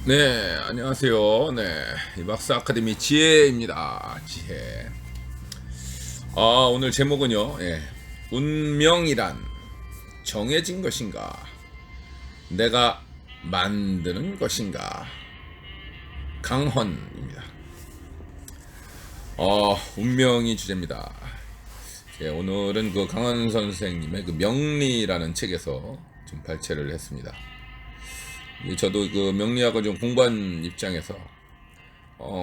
네, 안녕하세요. 네, 이박사 아카데미 지혜입니다. 지혜. 오늘 제목은요. 운명이란 정해진 것인가? 내가 만드는 것인가? 강헌입니다. 운명이 주제입니다. 오늘은 그 강헌 선생님의 그 명리라는 책에서 좀 발췌를 했습니다. 저도 그 명리학을 좀 공부한 입장에서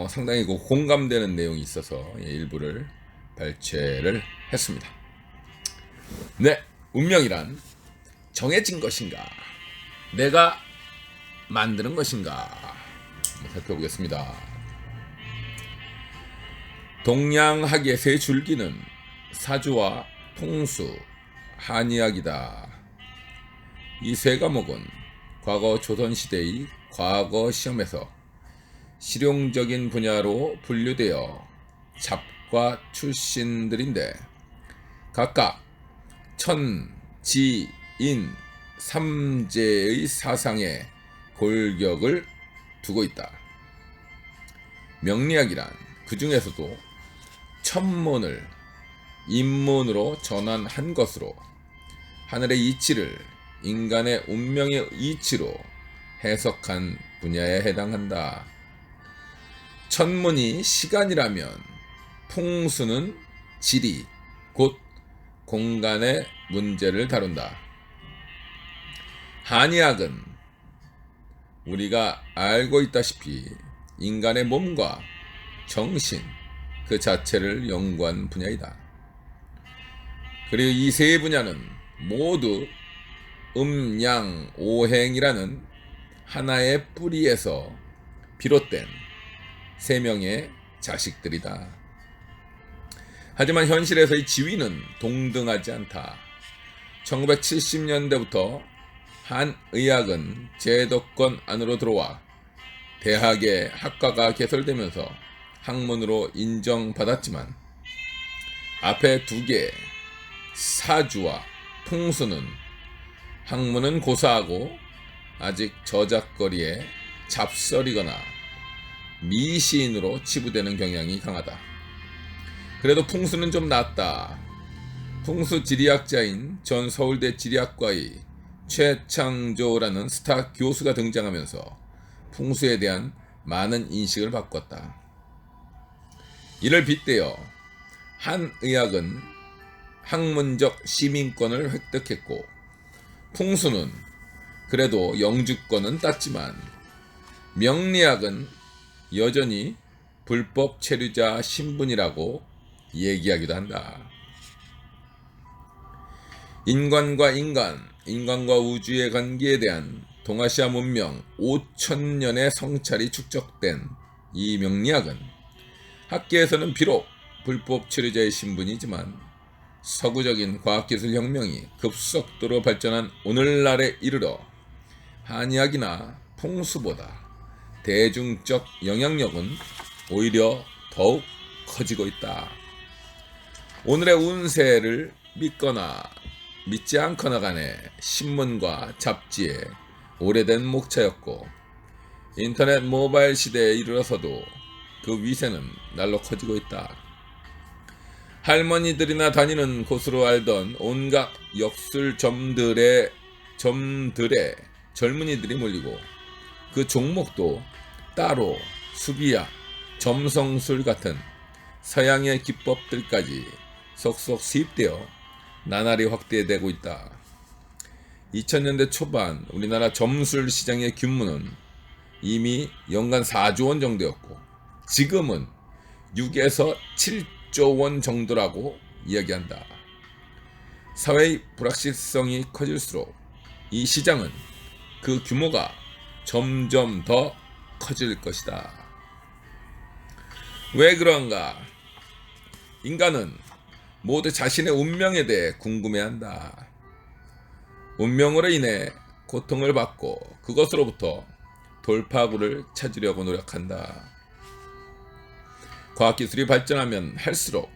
상당히 그 공감되는 내용이 있어서 일부를 발췌를 했습니다. 네, 운명이란 정해진 것인가? 내가 만드는 것인가? 한번 살펴보겠습니다. 동양학의 세 줄기는 사주와 풍수, 한의학이다. 이 세 과목은 과거 조선시대의 과거 시험에서 실용적인 분야로 분류되어 잡과 출신들인데 각각 천, 지, 인, 삼재의 사상에 골격을 두고 있다. 명리학이란 그 중에서도 천문을 인문으로 전환한 것으로 하늘의 이치를 인간의 운명의 이치로 해석한 분야에 해당한다. 천문이 시간이라면 풍수는 지리, 곧 공간의 문제를 다룬다. 한의학은 우리가 알고 있다시피 인간의 몸과 정신 그 자체를 연구한 분야이다. 그리고 이 세 분야는 모두 음양 오행이라는 하나의 뿌리에서 비롯된 세 명의 자식들이다. 하지만 현실에서의 지위는 동등하지 않다. 1970년대부터 한의학은 제도권 안으로 들어와 대학의 학과가 개설되면서 학문으로 인정받았지만 앞에 두 개 사주와 풍수는 학문은 고사하고 아직 저작거리에 잡설이거나 미시인으로 치부되는 경향이 강하다. 그래도 풍수는 좀 낫다. 풍수 지리학자인 전 서울대 지리학과의 최창조라는 스타 교수가 등장하면서 풍수에 대한 많은 인식을 바꿨다. 이를 빗대어 한의학은 학문적 시민권을 획득했고 풍수는 그래도 영주권은 땄지만 명리학은 여전히 불법 체류자 신분이라고 얘기하기도 한다. 인간과 인간, 인간과 우주의 관계에 대한 동아시아 문명 5,000년의 성찰이 축적된 이 명리학은 학계에서는 비록 불법 체류자의 신분이지만 서구적인 과학기술 혁명이 급속도로 발전한 오늘날에 이르러 한의학이나 풍수보다 대중적 영향력은 오히려 더욱 커지고 있다. 오늘의 운세를 믿거나 믿지 않거나 간에 신문과 잡지에 오래된 목차였고 인터넷 모바일 시대에 이르러서도 그 위세는 날로 커지고 있다. 할머니들이나 다니는 곳으로 알던 온갖 역술점들의 젊은이들이 몰리고 그 종목도 따로 수비야, 점성술 같은 서양의 기법들까지 속속 수입되어 나날이 확대되고 있다. 2000년대 초반 우리나라 점술 시장의 규모는 이미 연간 4조 원 정도였고 지금은 6에서 7조 원 정도라고 이야기한다. 사회의 불확실성이 커질수록 이 시장은 그 규모가 점점 더 커질 것이다. 왜 그런가? 인간은 모두 자신의 운명에 대해 궁금해한다. 운명으로 인해 고통을 받고 그것으로부터 돌파구를 찾으려고 노력한다. 과학기술이 발전하면 할수록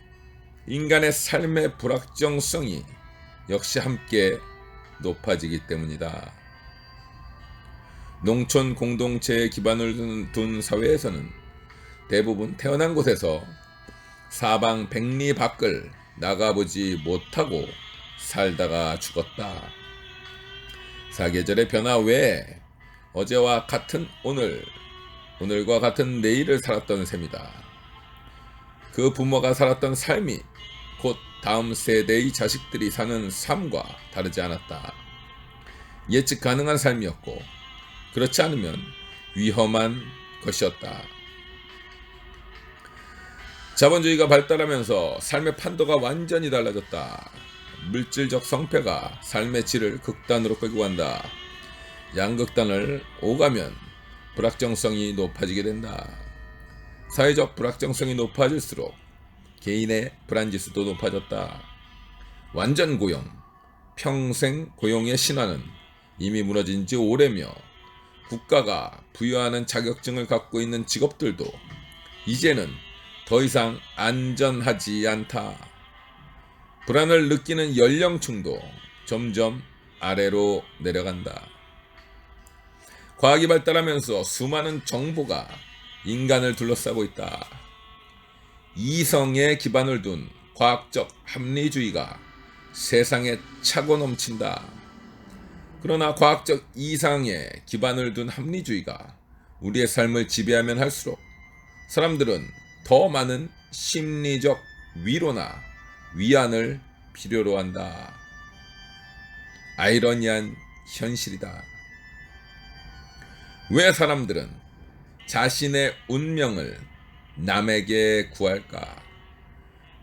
인간의 삶의 불확정성이 역시 함께 높아지기 때문이다. 농촌 공동체에 기반을 둔 사회에서는 대부분 태어난 곳에서 사방 백리 밖을 나가보지 못하고 살다가 죽었다. 사계절의 변화 외에 어제와 같은 오늘, 오늘과 같은 내일을 살았던 셈이다. 그 부모가 살았던 삶이 곧 다음 세대의 자식들이 사는 삶과 다르지 않았다. 예측 가능한 삶이었고 그렇지 않으면 위험한 것이었다. 자본주의가 발달하면서 삶의 판도가 완전히 달라졌다. 물질적 성패가 삶의 질을 극단으로 끌고 간다. 양극단을 오가면 불확정성이 높아지게 된다. 사회적 불확정성이 높아질수록 개인의 불안지수도 높아졌다. 완전 고용, 평생 고용의 신화는 이미 무너진 지 오래며 국가가 부여하는 자격증을 갖고 있는 직업들도 이제는 더 이상 안전하지 않다. 불안을 느끼는 연령층도 점점 아래로 내려간다. 과학이 발달하면서 수많은 정보가 인간을 둘러싸고 있다. 이성에 기반을 둔 과학적 합리주의가 세상에 차고 넘친다. 그러나 과학적 이상에 기반을 둔 합리주의가 우리의 삶을 지배하면 할수록 사람들은 더 많은 심리적 위로나 위안을 필요로 한다. 아이러니한 현실이다. 왜 사람들은 자신의 운명을 남에게 구할까?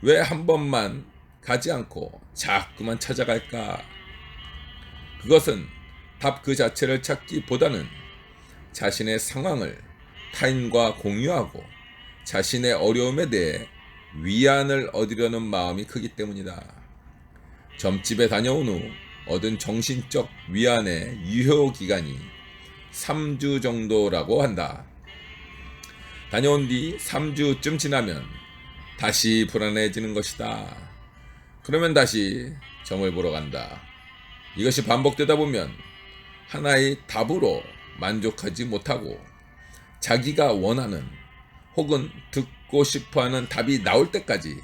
왜 한 번만 가지 않고 자꾸만 찾아갈까? 그것은 답 그 자체를 찾기보다는 자신의 상황을 타인과 공유하고 자신의 어려움에 대해 위안을 얻으려는 마음이 크기 때문이다. 점집에 다녀온 후 얻은 정신적 위안의 유효기간이 3주 정도라고 한다. 다녀온 뒤 3주쯤 지나면 다시 불안해지는 것이다. 그러면 다시 점을 보러 간다. 이것이 반복되다 보면 하나의 답으로 만족하지 못하고 자기가 원하는 혹은 듣고 싶어하는 답이 나올 때까지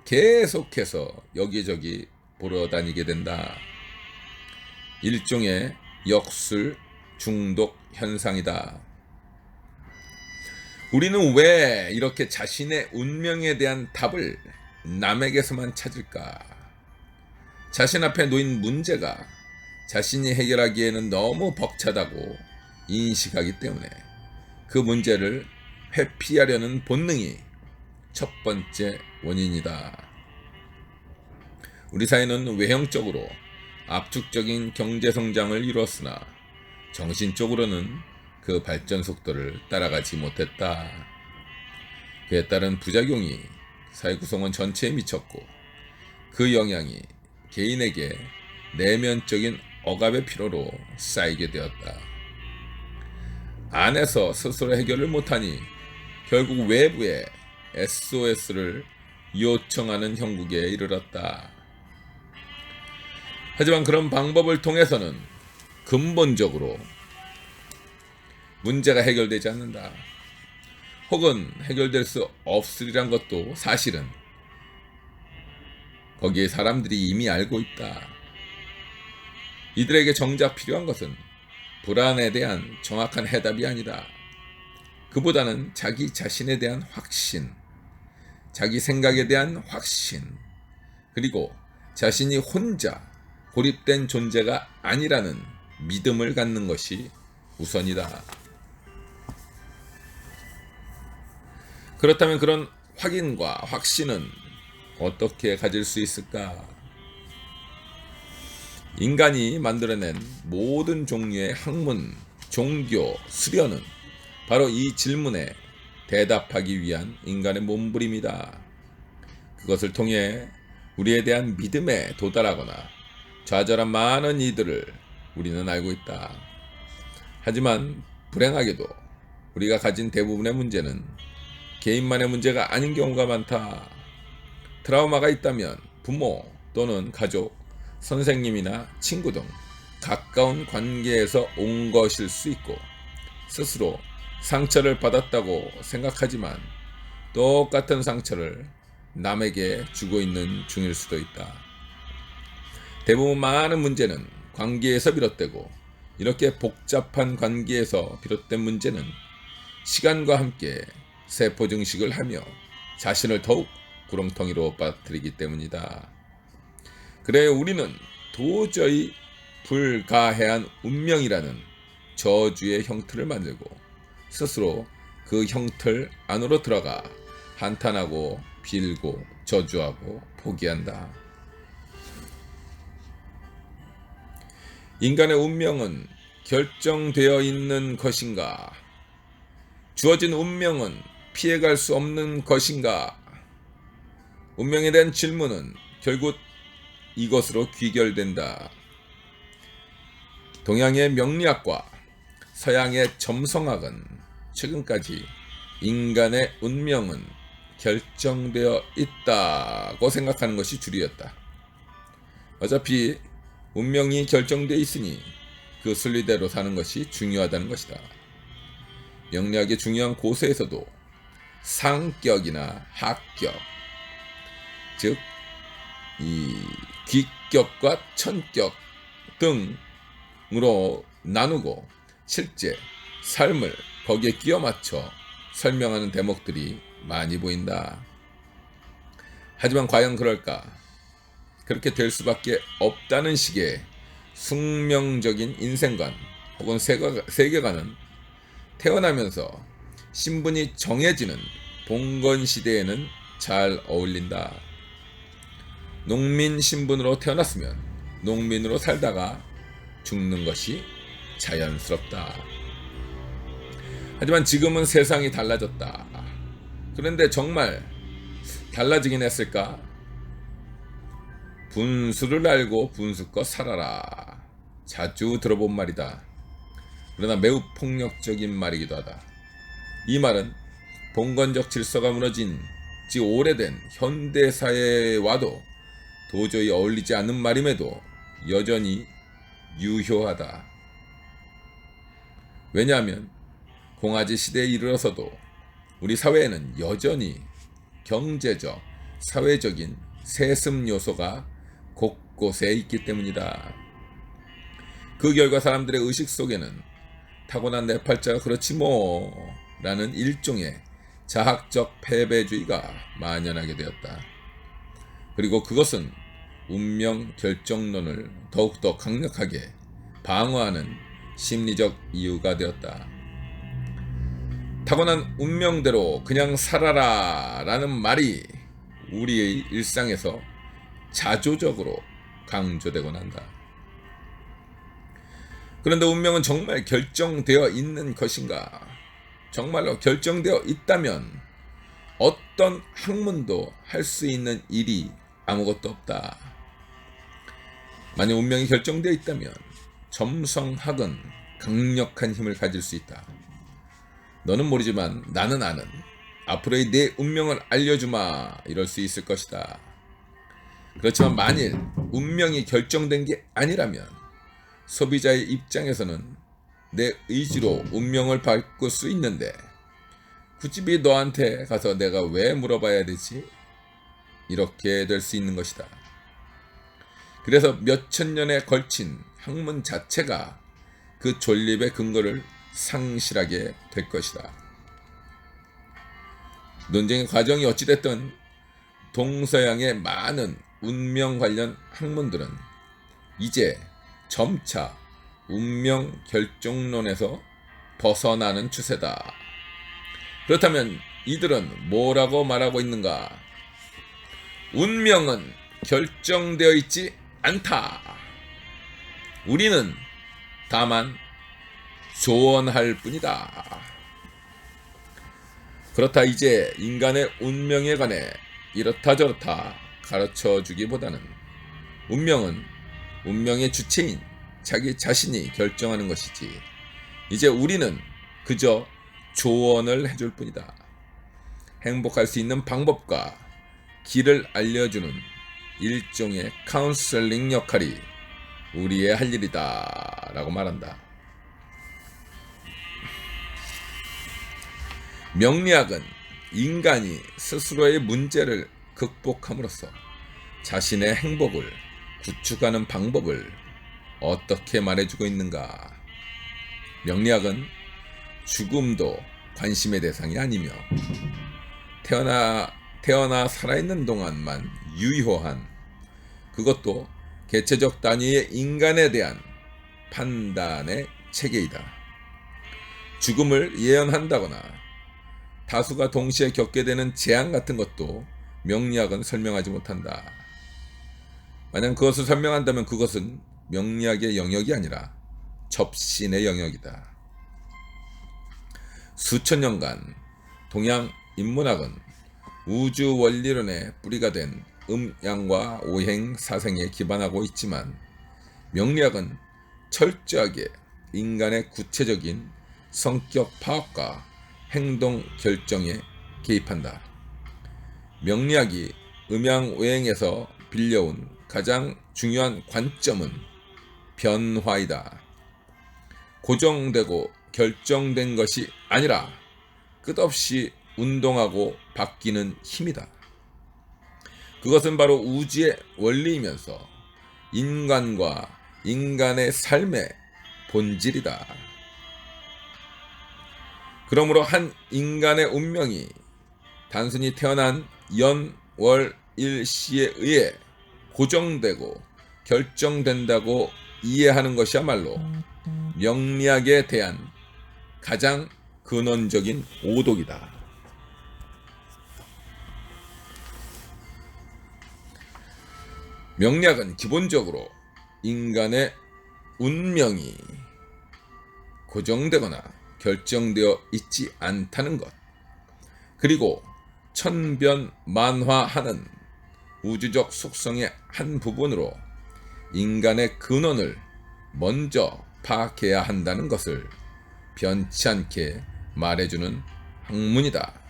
계속해서 여기저기 보러 다니게 된다. 일종의 역술 중독 현상이다. 우리는 왜 이렇게 자신의 운명에 대한 답을 남에게서만 찾을까? 자신 앞에 놓인 문제가 자신이 해결하기에는 너무 벅차다고 인식하기 때문에 그 문제를 회피하려는 본능이 첫 번째 원인이다. 우리 사회는 외형적으로 압축적인 경제성장을 이루었으나 정신적으로는 그 발전 속도를 따라가지 못했다. 그에 따른 부작용이 사회 구성원 전체에 미쳤고 그 영향이 개인에게 내면적인 억압의 피로로 쌓이게 되었다. 안에서 스스로 해결을 못하니 결국 외부에 SOS를 요청하는 형국에 이르렀다. 하지만 그런 방법을 통해서는 근본적으로 문제가 해결되지 않는다. 혹은 해결될 수 없으리란 것도 사실은 거기에 사람들이 이미 알고 있다. 이들에게 정작 필요한 것은 불안에 대한 정확한 해답이 아니다. 그보다는 자기 자신에 대한 확신, 자기 생각에 대한 확신, 그리고 자신이 혼자 고립된 존재가 아니라는 믿음을 갖는 것이 우선이다. 그렇다면 그런 확인과 확신은 어떻게 가질 수 있을까? 인간이 만들어낸 모든 종류의 학문, 종교, 수련은 바로 이 질문에 대답하기 위한 인간의 몸부림이다. 그것을 통해 우리에 대한 믿음에 도달하거나 좌절한 많은 이들을 우리는 알고 있다. 하지만 불행하게도 우리가 가진 대부분의 문제는 개인만의 문제가 아닌 경우가 많다. 트라우마가 있다면 부모 또는 가족, 선생님이나 친구 등 가까운 관계에서 온 것일 수 있고, 스스로 상처를 받았다고 생각하지만 똑같은 상처를 남에게 주고 있는 중일 수도 있다. 대부분 많은 문제는 관계에서 비롯되고, 이렇게 복잡한 관계에서 비롯된 문제는 시간과 함께 세포 증식을 하며 자신을 더욱 구렁텅이로 빠뜨리기 때문이다. 그래 우리는 도저히 불가해한 운명이라는 저주의 형틀을 만들고 스스로 그 형틀 안으로 들어가 한탄하고 빌고 저주하고 포기한다. 인간의 운명은 결정되어 있는 것인가? 주어진 운명은 피해갈 수 없는 것인가? 운명에 대한 질문은 결국 이것으로 귀결된다. 동양의 명리학과 서양의 점성학은 최근까지 인간의 운명은 결정되어 있다고 생각하는 것이 주류였다. 어차피 운명이 결정되어 있으니 그 순리대로 사는 것이 중요하다는 것이다. 명리학의 중요한 고서에서도 상격이나 하격, 즉 이 귀격과 천격 등으로 나누고 실제 삶을 거기에 끼워 맞춰 설명하는 대목들이 많이 보인다. 하지만 과연 그럴까? 그렇게 될 수밖에 없다는 식의 숙명적인 인생관 혹은 세계관은 태어나면서 신분이 정해지는 봉건 시대에는 잘 어울린다. 농민 신분으로 태어났으면 농민으로 살다가 죽는 것이 자연스럽다. 하지만 지금은 세상이 달라졌다. 그런데 정말 달라지긴 했을까? 분수를 알고 분수껏 살아라. 자주 들어본 말이다. 그러나 매우 폭력적인 말이기도 하다. 이 말은 봉건적 질서가 무너진 지 오래된 현대사회와도 도저히 어울리지 않는 말임에도 여전히 유효하다. 왜냐하면 공화제 시대에 이르러서도 우리 사회에는 여전히 경제적, 사회적인 세습 요소가 곳곳에 있기 때문이다. 그 결과 사람들의 의식 속에는 타고난 내 팔자가 그렇지 뭐 라는 일종의 자학적 패배주의가 만연하게 되었다. 그리고 그것은 운명 결정론을 더욱더 강력하게 방어하는 심리적 이유가 되었다. 타고난 운명대로 그냥 살아라 라는 말이 우리의 일상에서 자조적으로 강조되곤 한다. 그런데 운명은 정말 결정되어 있는 것인가? 정말로 결정되어 있다면 어떤 학문도 할 수 있는 일이 아무것도 없다. 만약 운명이 결정되어 있다면 점성학은 강력한 힘을 가질 수 있다. 너는 모르지만 나는 아는, 앞으로의 내 운명을 알려주마, 이럴 수 있을 것이다. 그렇지만 만일 운명이 결정된 게 아니라면 소비자의 입장에서는 내 의지로 운명을 바꿀 수 있는데 굳이 너한테 가서 내가 왜 물어봐야 되지? 이렇게 될 수 있는 것이다. 그래서 몇천 년에 걸친 학문 자체가 그 존립의 근거를 상실하게 될 것이다. 논쟁의 과정이 어찌됐든 동서양의 많은 운명 관련 학문들은 이제 점차 운명 결정론에서 벗어나는 추세다. 그렇다면 이들은 뭐라고 말하고 있는가? 운명은 결정되어 있지 않다. 우리는 다만 조언할 뿐이다. 그렇다 이제 인간의 운명에 관해 이렇다 저렇다 가르쳐 주기보다는 운명은 운명의 주체인 자기 자신이 결정하는 것이지 이제 우리는 그저 조언을 해줄 뿐이다. 행복할 수 있는 방법과 길을 알려주는 일종의 카운셀링 역할이 우리의 할 일이다 라고 말한다. 명리학은 인간이 스스로의 문제를 극복함으로써 자신의 행복을 구축하는 방법을 어떻게 말해주고 있는가. 명리학은 죽음도 관심의 대상이 아니며 태어나 살아있는 동안만 유효한, 그것도 개체적 단위의 인간에 대한 판단의 체계이다. 죽음을 예언한다거나 다수가 동시에 겪게 되는 재앙 같은 것도 명리학은 설명하지 못한다. 만약 그것을 설명한다면 그것은 명리학의 영역이 아니라 접신의 영역이다. 수천 년간 동양 인문학은 우주 원리론의 뿌리가 된 음양과 오행 사생에 기반하고 있지만 명리학은 철저하게 인간의 구체적인 성격 파악과 행동 결정에 개입한다. 명리학이 음양오행에서 빌려온 가장 중요한 관점은 변화이다. 고정되고 결정된 것이 아니라 끝없이 운동하고 바뀌는 힘이다. 그것은 바로 우주의 원리이면서 인간과 인간의 삶의 본질이다. 그러므로 한 인간의 운명이 단순히 태어난 연, 월, 일, 시에 의해 고정되고 결정된다고 이해하는 것이야말로 명리학에 대한 가장 근원적인 오독이다. 명리학은 기본적으로 인간의 운명이 고정되거나 결정되어 있지 않다는 것, 그리고 천변만화하는 우주적 속성의 한 부분으로 인간의 근원을 먼저 파악해야 한다는 것을 변치 않게 말해주는 학문이다.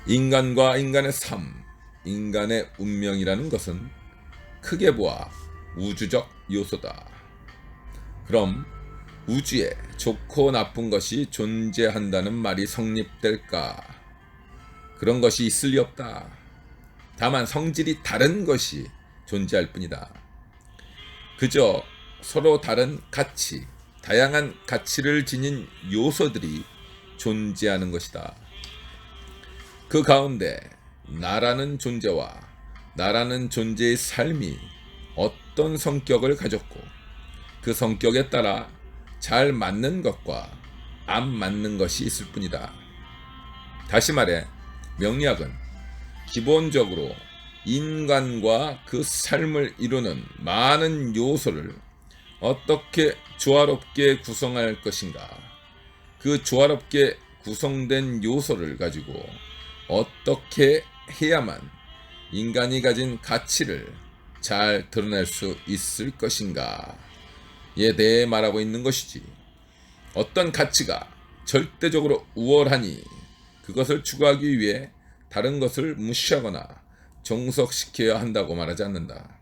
인간과 인간의 삶, 인간의 운명이라는 것은 크게 보아 우주적 요소다. 그럼 우주에 좋고 나쁜 것이 존재한다는 말이 성립될까? 그런 것이 있을 리 없다. 다만 성질이 다른 것이 존재할 뿐이다. 그저 서로 다른 가치, 다양한 가치를 지닌 요소들이 존재하는 것이다. 그 가운데 나라는 존재와 나라는 존재의 삶이 어떤 성격을 가졌고 그 성격에 따라 잘 맞는 것과 안 맞는 것이 있을 뿐이다. 다시 말해 명리학은 기본적으로 인간과 그 삶을 이루는 많은 요소를 어떻게 조화롭게 구성할 것인가, 그 조화롭게 구성된 요소를 가지고 어떻게 해야만 인간이 가진 가치를 잘 드러낼 수 있을 것인가에 대해 말하고 있는 것이지, 어떤 가치가 절대적으로 우월하니 그것을 추구하기 위해 다른 것을 무시하거나 종속시켜야 한다고 말하지 않는다.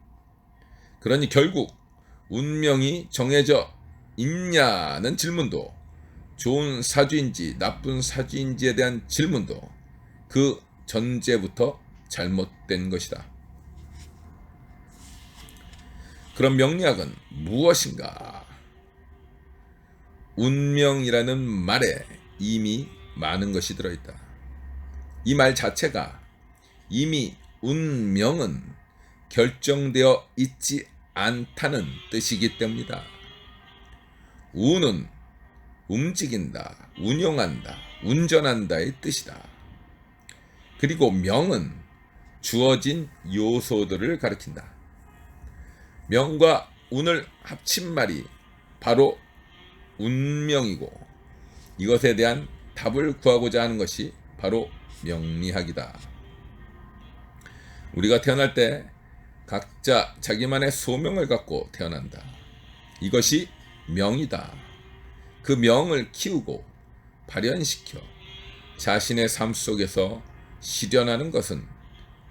그러니 결국 운명이 정해져 있냐는 질문도, 좋은 사주인지 나쁜 사주인지에 대한 질문도 그 전제부터 잘못된 것이다. 그럼 명리학은 무엇인가? 운명이라는 말에 이미 많은 것이 들어있다. 이 말 자체가 이미 운명은 결정되어 있지 않다는 뜻이기 때문이다. 운은 움직인다, 운용한다, 운전한다의 뜻이다. 그리고 명은 주어진 요소들을 가리킨다. 명과 운을 합친 말이 바로 운명이고, 이것에 대한 답을 구하고자 하는 것이 바로 명리학이다. 우리가 태어날 때 각자 자기만의 소명을 갖고 태어난다. 이것이 명이다. 그 명을 키우고 발현시켜 자신의 삶 속에서 실현하는 것은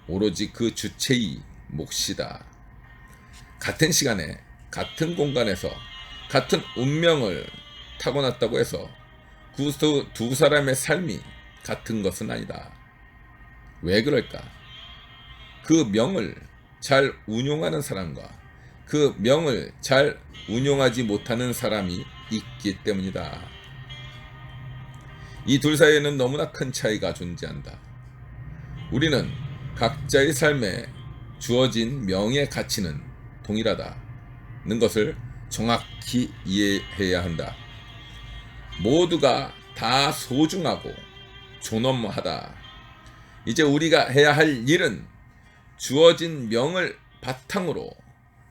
오로지 그 주체의 몫이다. 같은 시간에 같은 공간에서 같은 운명을 타고났다고 해서 두 사람의 삶이 같은 것은 아니다. 왜 그럴까? 그 명을 잘 운용하는 사람과 그 명을 잘 운용하지 못하는 사람이 있기 때문이다. 이 둘 사이에는 너무나 큰 차이가 존재한다. 우리는 각자의 삶에 주어진 명의 가치는 동일하다는 것을 정확히 이해해야 한다. 모두가 다 소중하고 존엄하다. 이제 우리가 해야 할 일은 주어진 명을 바탕으로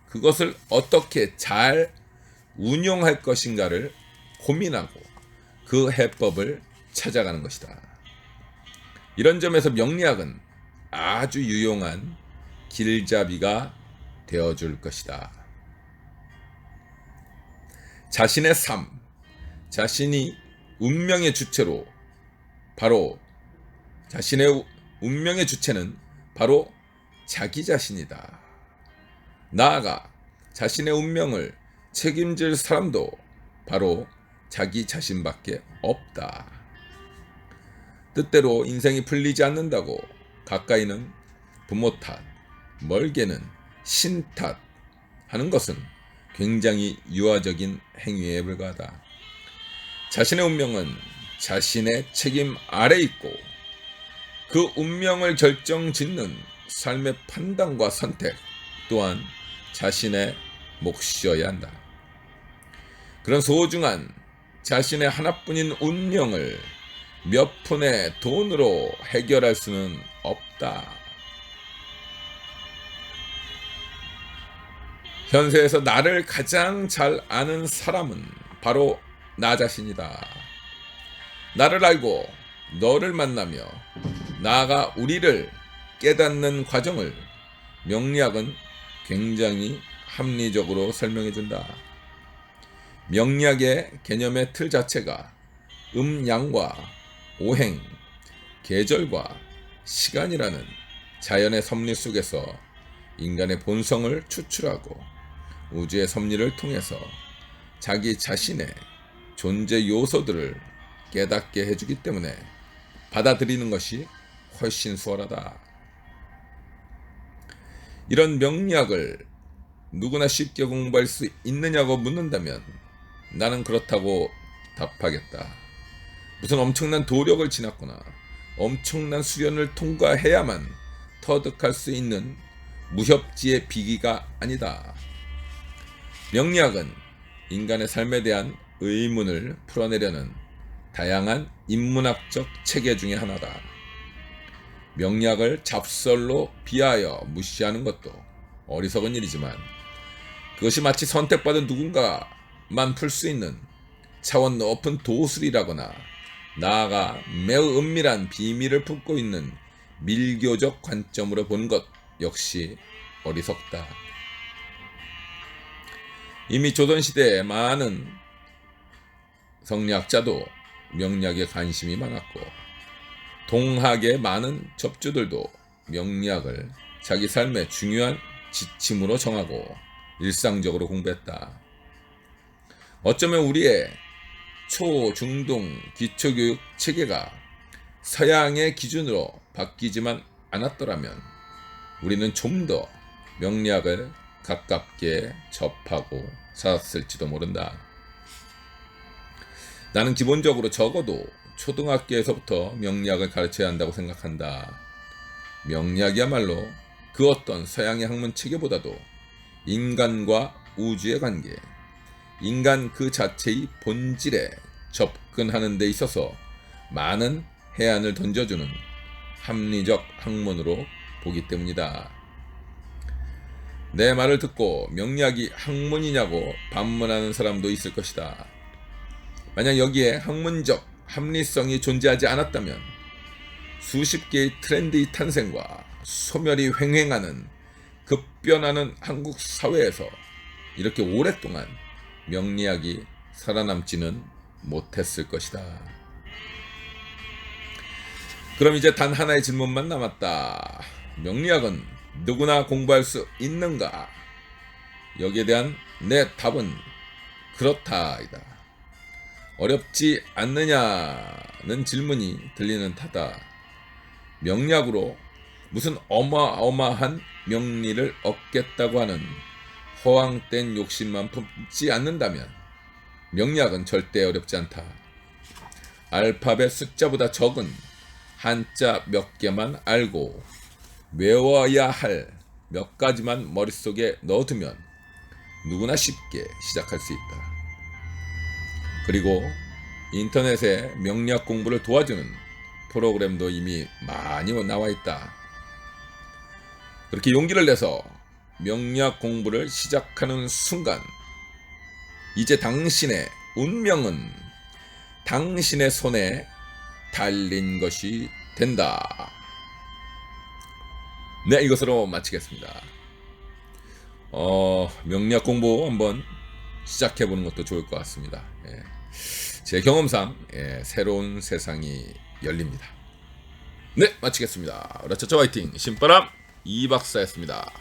그것을 어떻게 잘 운용할 것인가를 고민하고 그 해법을 찾아가는 것이다. 이런 점에서 명리학은 아주 유용한 길잡이가 되어줄 것이다. 자신의 삶, 자신이 운명의 주체로 자신의 운명의 주체는 바로 자기 자신이다. 나아가 자신의 운명을 책임질 사람도 바로 자기 자신밖에 없다. 뜻대로 인생이 풀리지 않는다고 가까이는 부모 탓, 멀게는 신 탓 하는 것은 굉장히 유아적인 행위에 불과하다. 자신의 운명은 자신의 책임 아래 있고 그 운명을 결정짓는 삶의 판단과 선택 또한 자신의 몫이어야 한다. 그런 소중한 자신의 하나뿐인 운명을 몇 푼의 돈으로 해결할 수는 없다. 현세에서 나를 가장 잘 아는 사람은 바로 나 자신이다. 나를 알고 너를 만나며 나아가 우리를 깨닫는 과정을 명리학은 굉장히 합리적으로 설명해준다. 명리학의 개념의 틀 자체가 음양과 오행, 계절과 시간이라는 자연의 섭리 속에서 인간의 본성을 추출하고 우주의 섭리를 통해서 자기 자신의 존재 요소들을 깨닫게 해주기 때문에 받아들이는 것이 훨씬 수월하다. 이런 명리학을 누구나 쉽게 공부할 수 있느냐고 묻는다면 나는 그렇다고 답하겠다. 무슨 엄청난 도력을 지났거나 엄청난 수련을 통과해야만 터득할 수 있는 무협지의 비기가 아니다. 명리학은 인간의 삶에 대한 의문을 풀어내려는 다양한 인문학적 체계 중에 하나다. 명리학을 잡설로 비하여 무시하는 것도 어리석은 일이지만 그것이 마치 선택받은 누군가만 풀 수 있는 차원 높은 도술이라거나 나아가 매우 은밀한 비밀을 품고 있는 밀교적 관점으로 보는 것 역시 어리석다. 이미 조선시대에 많은 성리학자도 명리학에 관심이 많았고 동학의 많은 접주들도 명리학을 자기 삶의 중요한 지침으로 정하고 일상적으로 공부했다. 어쩌면 우리의 초, 중, 동 기초교육 체계가 서양의 기준으로 바뀌지만 않았더라면 우리는 좀 더 명리학을 가깝게 접하고 살았을지도 모른다. 나는 기본적으로 적어도 초등학교에서부터 명리학을 가르쳐야 한다고 생각한다. 명리학이야말로 그 어떤 서양의 학문 체계보다도 인간과 우주의 관계, 인간 그 자체의 본질에 접근하는 데 있어서 많은 해안을 던져주는 합리적 학문으로 보기 때문이다. 내 말을 듣고 명리학이 학문이냐고 반문하는 사람도 있을 것이다. 만약 여기에 학문적 합리성이 존재하지 않았다면 수십 개의 트렌드의 탄생과 소멸이 횡행하는 급변하는 한국 사회에서 이렇게 오랫동안 명리학이 살아남지는 못했을 것이다. 그럼 이제 단 하나의 질문만 남았다. 명리학은 누구나 공부할 수 있는가? 여기에 대한 내 답은 그렇다이다. 어렵지 않느냐는 질문이 들리는 타다. 명리학으로 무슨 어마어마한 명리를 얻겠다고 하는 허황된 욕심만 품지 않는다면 명리학은 절대 어렵지 않다. 알파벳 숫자보다 적은 한자 몇 개만 알고 외워야 할 몇 가지만 머릿속에 넣어두면 누구나 쉽게 시작할 수 있다. 그리고 인터넷에 명리학 공부를 도와주는 프로그램도 이미 많이 나와 있다. 그렇게 용기를 내서 명리학 공부를 시작하는 순간 이제 당신의 운명은 당신의 손에 달린 것이 된다. 네, 이것으로 마치겠습니다. 명리학 공부 한번 시작해보는 것도 좋을 것 같습니다. 예. 제 경험상 새로운 세상이 열립니다. 네, 마치겠습니다. 라차차 화이팅! 신바람 이박사였습니다.